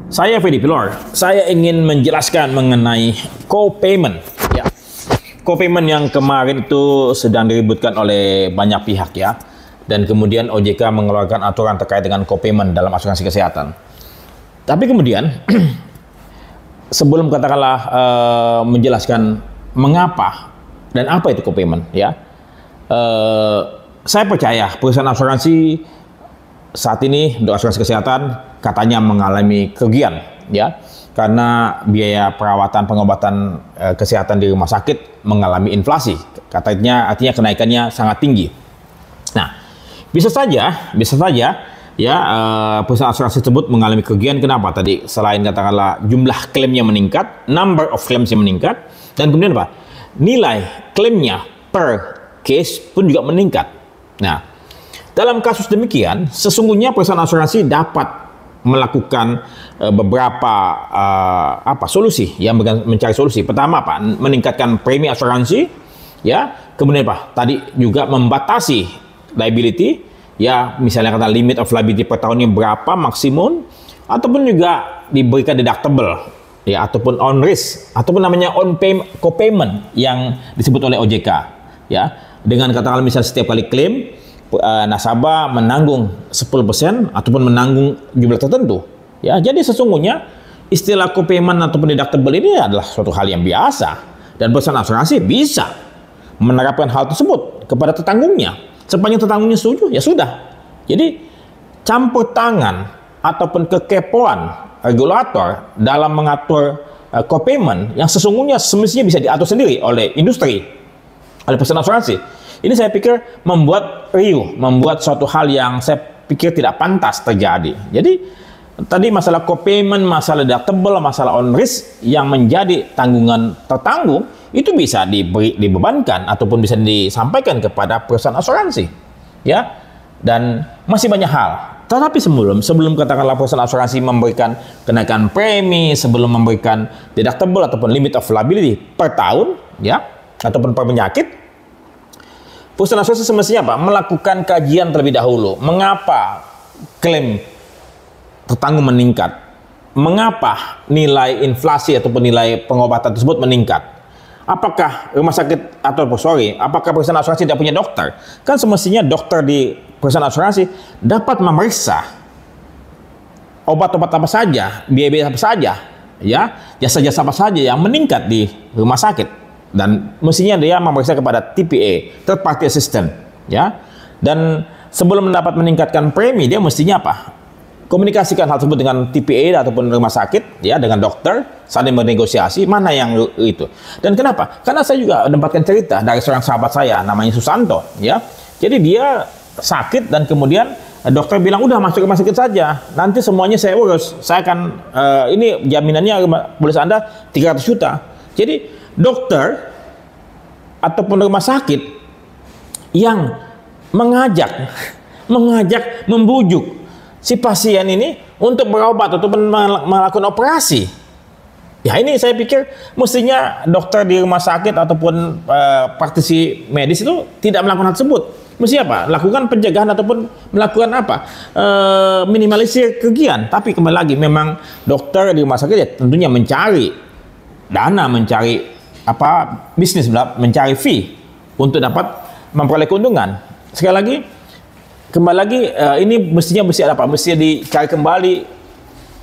Saya Fedi Pilor. Saya ingin menjelaskan mengenai co-payment. Ya. Co-payment yang kemarin itu sedang diributkan oleh banyak pihak ya. Dan kemudian OJK mengeluarkan aturan terkait dengan co-payment dalam asuransi kesehatan. Tapi kemudian sebelum katakanlah menjelaskan mengapa dan apa itu co-payment ya. Saya percaya perusahaan asuransi saat ini untuk asuransi kesehatan katanya mengalami kerugian ya karena biaya perawatan pengobatan kesehatan di rumah sakit mengalami inflasi. Katanya artinya kenaikannya sangat tinggi. Nah, bisa saja ya perusahaan asuransi tersebut mengalami kerugian. Kenapa? Tadi selain katakanlah jumlah klaimnya meningkat, number of claims yang meningkat, dan kemudian apa? Nilai klaimnya per case pun juga meningkat. Nah, dalam kasus demikian, sesungguhnya perusahaan asuransi dapat melakukan beberapa solusi, yang mencari solusi. Pertama apa? Meningkatkan premi asuransi, ya. Kemudian apa? Tadi juga membatasi liability, ya. Misalnya kata limit of liability per tahunnya berapa maksimum, ataupun juga diberikan deductible, ya, ataupun on risk, ataupun namanya co-payment yang disebut oleh OJK, ya. Dengan katakanlah misalnya setiap kali klaim nasabah menanggung 10% ataupun menanggung jumlah tertentu ya. Jadi sesungguhnya istilah co-payment ataupun deductible ini adalah suatu hal yang biasa dan perusahaan asuransi bisa menerapkan hal tersebut kepada tetanggungnya sepanjang tetanggungnya setuju, ya sudah. Jadi campur tangan ataupun kekepoan regulator dalam mengatur co-payment yang sesungguhnya semestinya bisa diatur sendiri oleh industri, oleh perusahaan asuransi. Ini saya pikir membuat suatu hal yang saya pikir tidak pantas terjadi. Jadi tadi masalah co-payment, masalah deductible, masalah on risk yang menjadi tanggungan tertanggung itu bisa dibebankan ataupun bisa disampaikan kepada perusahaan asuransi, ya. Dan masih banyak hal. Tetapi sebelum katakanlah perusahaan asuransi memberikan kenaikan premi, sebelum memberikan deductible ataupun limit of liability per tahun, ya, ataupun per penyakit, perusahaan asuransi semestinya apa? Melakukan kajian terlebih dahulu. Mengapa klaim tertanggung meningkat? Mengapa nilai inflasi ataupun nilai pengobatan tersebut meningkat? Apakah rumah sakit apakah perusahaan asuransi tidak punya dokter? Kan semestinya dokter di perusahaan asuransi dapat memeriksa obat-obat apa saja, biaya-biaya apa saja, ya, jasa-jasa apa saja yang meningkat di rumah sakit. Dan mestinya dia memeriksa kepada TPA, third party assistant, ya. Dan sebelum mendapat meningkatkan premi, dia mestinya apa? Komunikasikan hal tersebut dengan TPA ataupun rumah sakit, ya, dengan dokter, saling bernegosiasi mana yang itu. Dan kenapa? Karena saya juga mendapatkan cerita dari seorang sahabat saya namanya Susanto, ya. Jadi dia sakit dan kemudian dokter bilang udah masuk rumah sakit saja, nanti semuanya saya urus. Saya akan ini jaminannya polis Anda 300 juta. Jadi dokter ataupun rumah sakit yang membujuk si pasien ini untuk berobat ataupun melakukan operasi. Ya, ini saya pikir mestinya dokter di rumah sakit ataupun praktisi medis itu tidak melakukan hal tersebut. Mesti apa? Lakukan pencegahan ataupun melakukan apa? Minimalisir kerugian. Tapi kembali lagi, memang dokter di rumah sakit ya tentunya mencari dana, mencari bisnis, mencari fee untuk dapat memperoleh keuntungan. Sekali lagi, kembali lagi ini mesti dicari kembali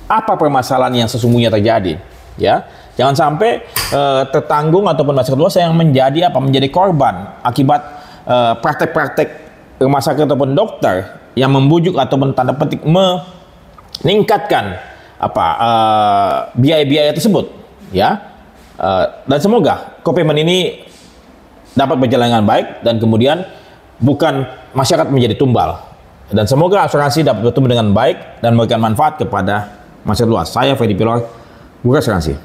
apa permasalahan yang sesungguhnya terjadi, ya. Jangan sampai tertanggung ataupun masyarakat luas yang menjadi korban akibat praktek-praktek rumah sakit ataupun dokter yang membujuk ataupun tanda petik meningkatkan biaya-biaya tersebut, ya. Dan semoga co-payment ini dapat berjalan dengan baik dan kemudian bukan masyarakat menjadi tumbal, dan semoga asuransi dapat bertumbuh dengan baik dan memberikan manfaat kepada masyarakat luas. Saya Fedi Pilor, Guru Asuransi.